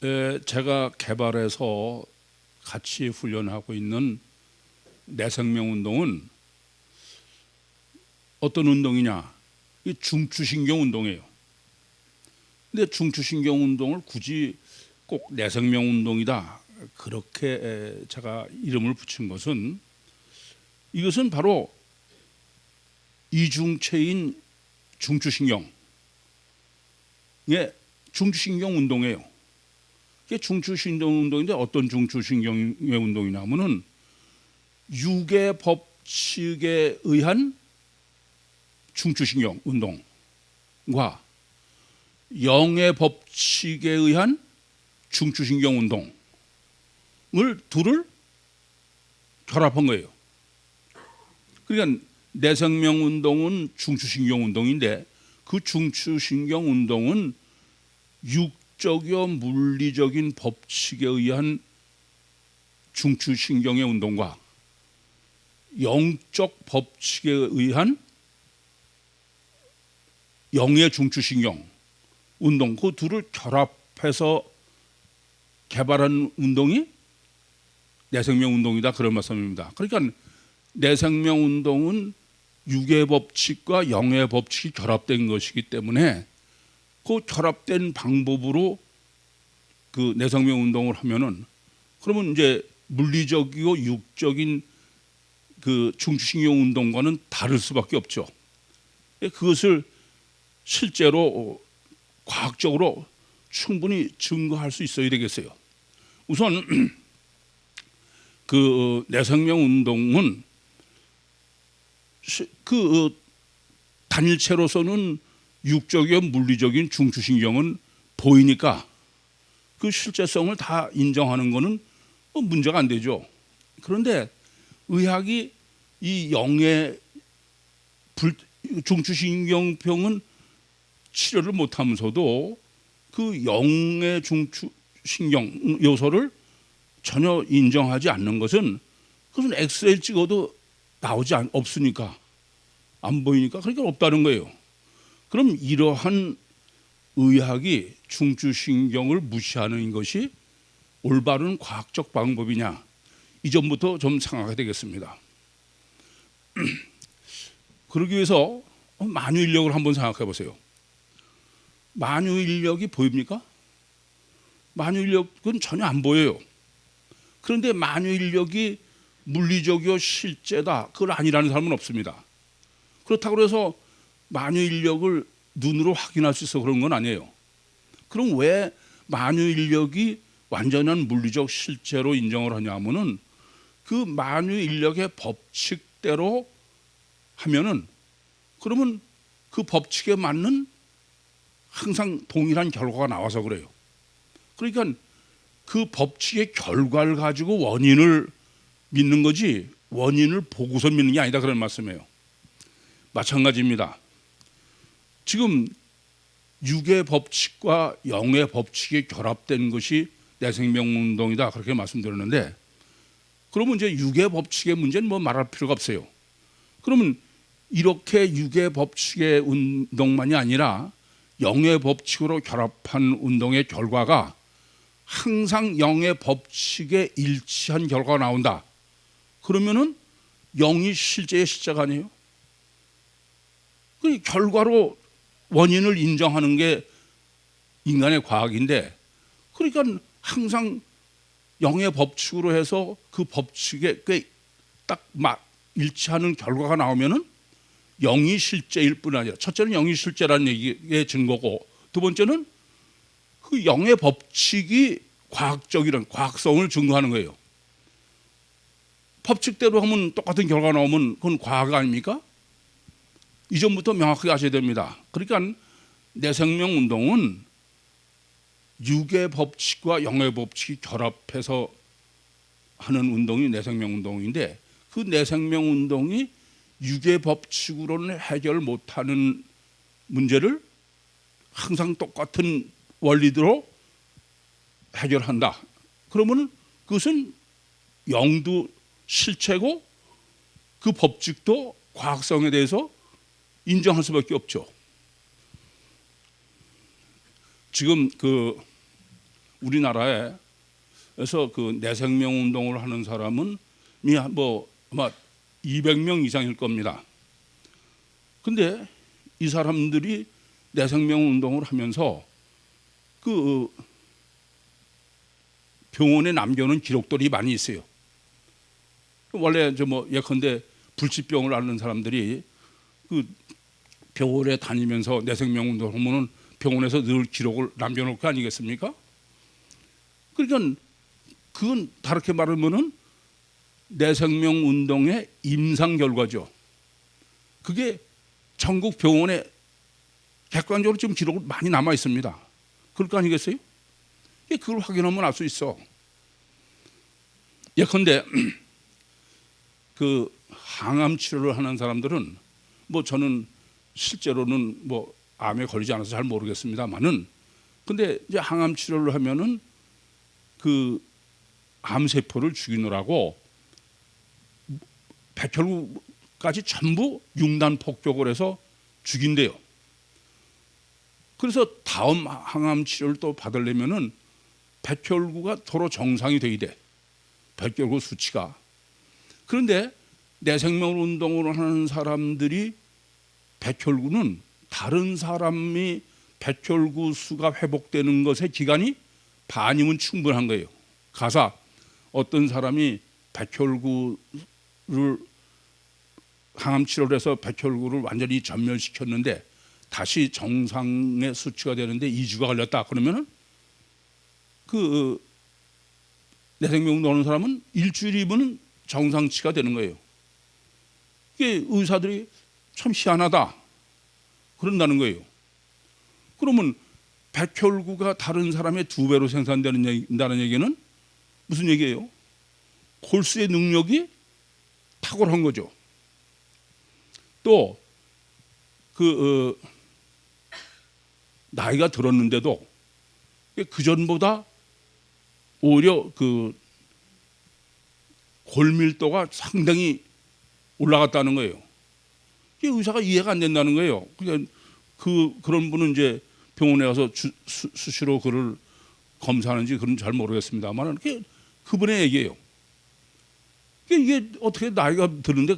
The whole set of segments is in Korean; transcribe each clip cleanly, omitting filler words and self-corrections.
제가 개발해서 같이 훈련하고 있는 내생명 운동은 어떤 운동이냐? 이 중추신경 운동이에요. 근데 중추신경 운동을 굳이 꼭 내생명 운동이다 그렇게 제가 이름을 붙인 것은, 이것은 바로 이중체인 중추신경의 중추신경 운동이에요. 이게 중추신경 운동인데 어떤 중추신경의 운동이냐면은 육의 법칙에 의한 중추신경 운동과 영의 법칙에 의한 중추신경 운동을 둘을 결합한 거예요. 그러니까 내생명 운동은 중추신경 운동인데 그 중추신경 운동은 육적이요 물리적인 법칙에 의한 중추신경의 운동과 영적 법칙에 의한 영의 중추신경 운동, 그 둘을 결합해서 개발한 운동이 내생명 운동이다, 그런 말씀입니다. 그러니까 내생명 운동은 육의 법칙과 영의 법칙이 결합된 것이기 때문에 그 결합된 방법으로 그 내생명 운동을 하면은, 그러면 이제 물리적이고 육적인 그 중추신경 운동과는 다를 수밖에 없죠. 그것을 실제로 과학적으로 충분히 증거할 수 있어야 되겠어요. 우선 그 내생명 운동은 그 단일체로서는 육적인 물리적인 중추신경은 보이니까 그 실제성을 다 인정하는 것은 문제가 안 되죠. 그런데 의학이 이 영의 중추신경병은 치료를 못하면서도 그 영의 중추신경 요소를 전혀 인정하지 않는 것은, 그것은 엑스레이 찍어도 없으니까, 안 보이니까, 그러니까 없다는 거예요. 그럼 이러한 의학이 중추신경을 무시하는 것이 올바른 과학적 방법이냐, 이 점부터 좀 생각해야 되겠습니다. 그러기 위해서 만유인력을 한번 생각해 보세요. 만유인력이 보입니까? 만유인력은 전혀 안 보여요. 그런데 만유인력이 물리적이요 실제다, 그걸 아니라는 사람은 없습니다. 그렇다고 해서 만유인력을 눈으로 확인할 수 있어 그런 건 아니에요. 그럼 왜 만유인력이 완전한 물리적 실제로 인정을 하냐면은 그 만유인력의 법칙대로 하면은, 그러면 그 법칙에 맞는 항상 동일한 결과가 나와서 그래요. 그러니까 그 법칙의 결과를 가지고 원인을 믿는 거지 원인을 보고서 믿는 게 아니다, 그런 말씀이에요. 마찬가지입니다. 지금 육의 법칙과 영의 법칙이 결합된 것이 내생명 운동이다, 그렇게 말씀드렸는데, 그러면 이제 육의 법칙의 문제는 뭐 말할 필요가 없어요. 그러면 이렇게 육의 법칙의 운동만이 아니라 영의 법칙으로 결합한 운동의 결과가 항상 영의 법칙에 일치한 결과가 나온다. 그러면은 영이 실제의 실제가 아니에요. 그 결과로 원인을 인정하는 게 인간의 과학인데, 그러니까 항상 영의 법칙으로 해서 그 법칙에 딱 일치하는 결과가 나오면은 영이 실제일 뿐 아니라, 첫째는 영이 실제라는 얘기의 증거고, 두 번째는 그 영의 법칙이 과학적이란 과학성을 증거하는 거예요. 법칙대로 하면 똑같은 결과가 나오면 그건 과학 아닙니까? 이 점부터 명확하게 아셔야 됩니다. 그러니까 내생명 운동은 육의 법칙과 영의 법칙이 결합해서 하는 운동이 내생명 운동인데, 그 내생명 운동이 육의 법칙으로는 해결 못하는 문제를 항상 똑같은 원리대로 해결한다. 그러면 그것은 영도 실체고 그 법칙도 과학성에 대해서 인정할 수밖에 없죠. 지금 그 우리나라에서 그 내생명 운동을 하는 사람은 뭐 아마 200명 이상일 겁니다. 근데 이 사람들이 내생명 운동을 하면서 그 병원에 남겨놓은 기록들이 많이 있어요. 원래 뭐 예컨대 불치병을 앓는 사람들이 그 병원에 다니면서 내생명 운동을 하면은 병원에서 늘 기록을 남겨놓을 거 아니겠습니까? 그러니까 그건 다르게 말하면은 내생명 운동의 임상 결과죠. 그게 전국 병원에 객관적으로 지금 기록을 많이 남아 있습니다. 그럴 거 아니겠어요? 그걸 확인하면 알 수 있어. 예컨대 그 항암 치료를 하는 사람들은 뭐 저는 실제로는 뭐 암에 걸리지 않아서 잘 모르겠습니다만은 근데 이제 항암 치료를 하면은 그 암세포를 죽이느라고 백혈구까지 전부 융단 폭격을 해서 죽인대요. 그래서 다음 항암 치료를 또 받으려면은 백혈구가 도로 정상이 돼야 돼. 백혈구 수치가. 그런데 내생명 운동을 하는 사람들이 백혈구는 다른 사람이 백혈구 수가 회복되는 것의 기간이 반이면 충분한 거예요. 가사 어떤 사람이 백혈구를 항암 치료를 해서 백혈구를 완전히 전멸시켰는데 다시 정상의 수치가 되는데 2주가 걸렸다. 그러면은 그 내생명 운동하는 사람은 일주일이면 정상치가 되는 거예요. 이게 의사들이 참 희한하다 그런다는 거예요. 그러면 백혈구가 다른 사람의 2배로 생산된다는 얘기는 무슨 얘기예요? 골수의 능력이 탁월한 거죠. 또 그 나이가 들었는데도 그 전보다 오히려 그 골밀도가 상당히 올라갔다는 거예요. 이게 의사가 이해가 안 된다는 거예요. 그러니까 그런 분은 이제 병원에 가서 수시로 그를 검사하는지 그건 잘 모르겠습니다만 그게 그분의 얘기예요. 이게 어떻게 나이가 드는데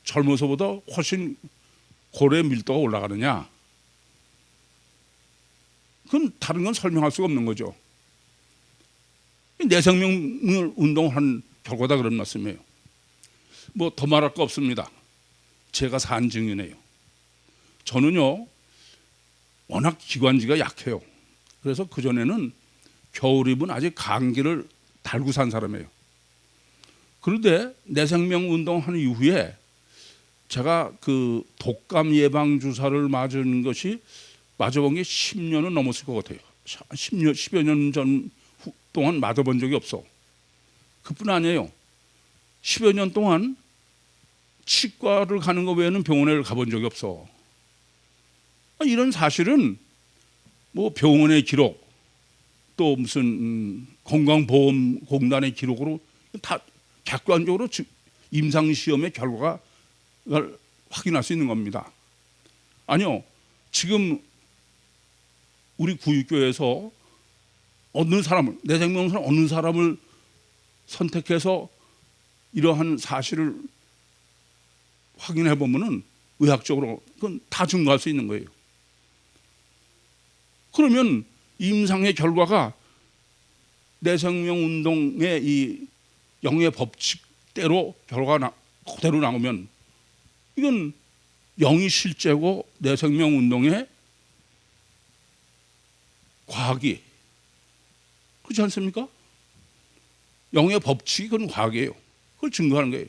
젊어서보다 훨씬 골의 밀도가 올라가느냐? 그건 다른 건 설명할 수가 없는 거죠. 내생명 운동한 결과다 그런 말씀이에요. 뭐 더 말할 거 없습니다. 제가 산 증인이에요. 저는요 워낙 기관지가 약해요. 그래서 그전에는 겨울이면 아직 감기를 달고 산 사람이에요. 그런데 내생명 운동한 이후에 제가 그 독감 예방 주사를 맞은 것이 맞아본 게 10년은 넘었을 것 같아요. 10여 년 전 동안 맞아본 적이 없어. 그뿐 아니에요. 10여 년 동안 치과를 가는 것 외에는 병원에 가본 적이 없어. 이런 사실은 뭐 병원의 기록 또 무슨 건강보험공단의 기록으로 다 객관적으로 임상시험의 결과가 확인할 수 있는 겁니다. 아니요. 지금 우리 구육교에서 어느 사람을 내생명을 어느 사람을 선택해서 이러한 사실을 확인해 보면은 의학적으로 그건 다 증거할 수 있는 거예요. 그러면 임상의 결과가 내생명 운동의 이 영의 법칙대로 결과가 그대로 나오면 이건 영이 실제고 내생명 운동의 과학이 그렇지 않습니까? 영의 법칙이 그건 과학이에요. 그걸 증거하는 거예요.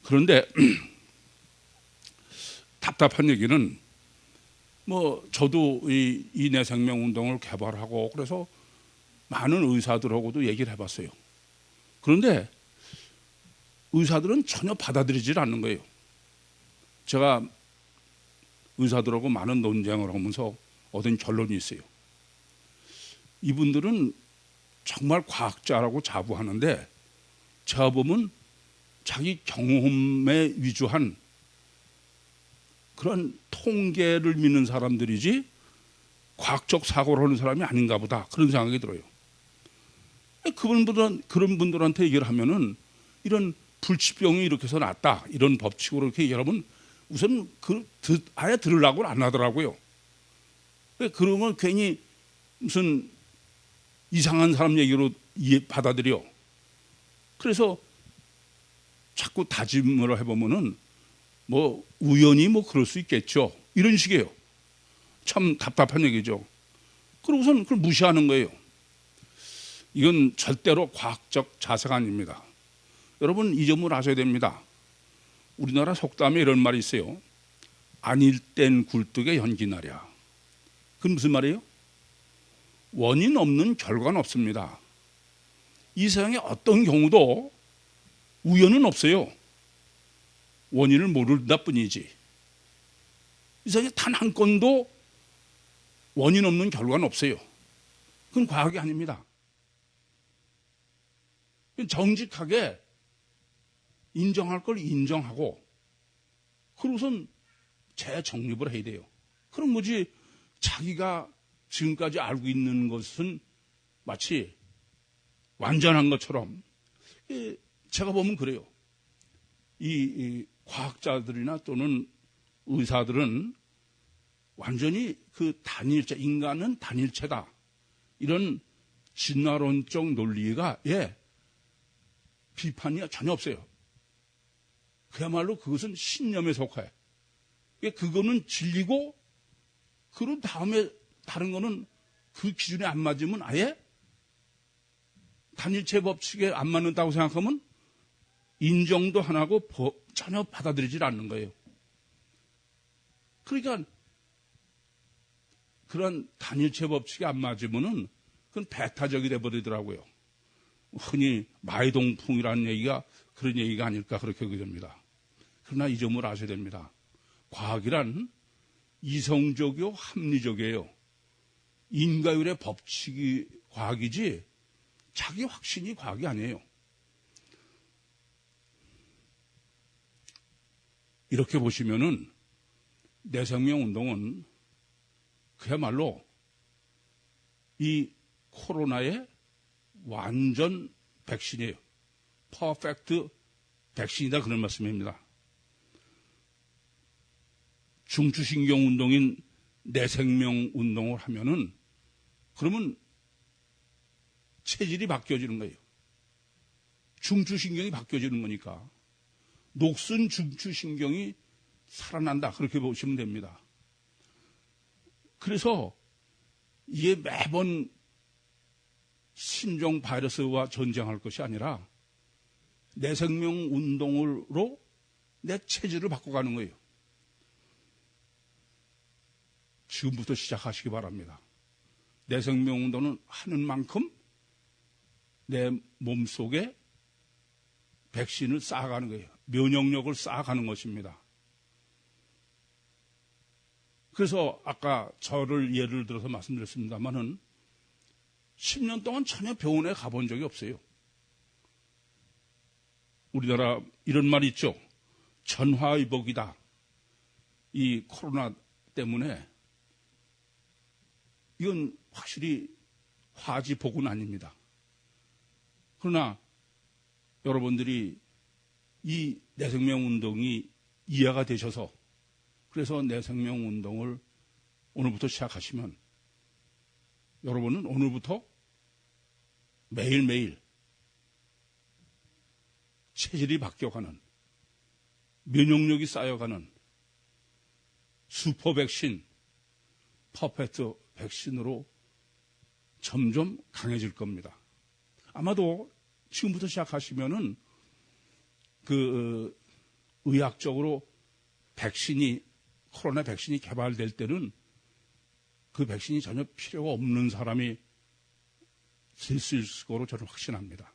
그런데 답답한 얘기는 뭐 저도 이 내생명 운동을 개발하고 그래서 많은 의사들하고도 얘기를 해봤어요. 그런데 의사들은 전혀 받아들이질 않는 거예요. 제가 의사들하고 많은 논쟁을 하면서 얻은 결론이 있어요. 이분들은 정말 과학자라고 자부하는데 제가 보면 자기 경험에 위주한 그런 통계를 믿는 사람들이지 과학적 사고를 하는 사람이 아닌가 보다 그런 생각이 들어요. 그런 분들한테 얘기를 하면은 이런 불치병이 이렇게 해서 났다 이런 법칙으로 이렇게 여러분 우선 아예 들으려고는 안 하더라고요. 그런 걸 괜히 무슨 이상한 사람 얘기로 받아들여. 그래서 자꾸 다짐을 해보면은 뭐 우연히 뭐 그럴 수 있겠죠 이런 식이에요. 참 답답한 얘기죠. 그러고선 그걸 무시하는 거예요. 이건 절대로 과학적 자세가 아닙니다. 여러분 이 점을 아셔야 됩니다. 우리나라 속담에 이런 말이 있어요. 아닐 땐 굴뚝에 연기나랴. 그건 무슨 말이에요? 원인 없는 결과는 없습니다. 이 세상에 어떤 경우도 우연은 없어요. 원인을 모른다 뿐이지. 이 세상에 단 한 건도 원인 없는 결과는 없어요. 그건 과학이 아닙니다. 정직하게 인정할 걸 인정하고 그러고선 재정립을 해야 돼요. 그런 거지 자기가 지금까지 알고 있는 것은 마치 완전한 것처럼 제가 보면 그래요. 이 과학자들이나 또는 의사들은 완전히 그 단일체, 인간은 단일체다. 이런 진화론적 논리가 비판이 전혀 없어요. 그야말로 그것은 신념에 속해. 그거는 진리고 그런 다음에 다른 거는 그 기준에 안 맞으면 아예 단일체 법칙에 안 맞는다고 생각하면 인정도 안 하고 전혀 받아들이질 않는 거예요. 그러니까 그런 단일체 법칙에 안 맞으면은 그건 배타적이 돼버리더라고요. 흔히 마이동풍이라는 얘기가 그런 얘기가 아닐까 그렇게 하게 됩니다. 그러나 이 점을 아셔야 됩니다. 과학이란 이성적이요 합리적이에요. 인과율의 법칙이 과학이지 자기 확신이 과학이 아니에요. 이렇게 보시면은 내생명운동은 그야말로 이 코로나의 완전 백신이에요. 퍼펙트 백신이다 그런 말씀입니다. 중추신경 운동인 내생명 운동을 하면은 그러면 체질이 바뀌어지는 거예요. 중추신경이 바뀌어지는 거니까 녹슨 중추신경이 살아난다 그렇게 보시면 됩니다. 그래서 이게 매번 신종 바이러스와 전쟁할 것이 아니라 내생명 운동으로 내 체질을 바꿔가는 거예요. 지금부터 시작하시기 바랍니다. 내생명 운동은 하는 만큼 내 몸속에 백신을 쌓아가는 거예요. 면역력을 쌓아가는 것입니다. 그래서 아까 저를 예를 들어서 말씀드렸습니다만은 10년 동안 전혀 병원에 가본 적이 없어요. 우리나라 이런 말이 있죠. 전화위복이다. 이 코로나 때문에 이건 확실히 화지복은 아닙니다. 그러나 여러분들이 이 내생명 운동이 이해가 되셔서 그래서 내생명 운동을 오늘부터 시작하시면 여러분은 오늘부터 매일매일 체질이 바뀌어가는 면역력이 쌓여가는 슈퍼 백신, 퍼펙트 백신으로 점점 강해질 겁니다. 아마도 지금부터 시작하시면은 그 의학적으로 백신이 코로나 백신이 개발될 때는 그 백신이 전혀 필요가 없는 사람이 될 수 있을 거로 저는 확신합니다.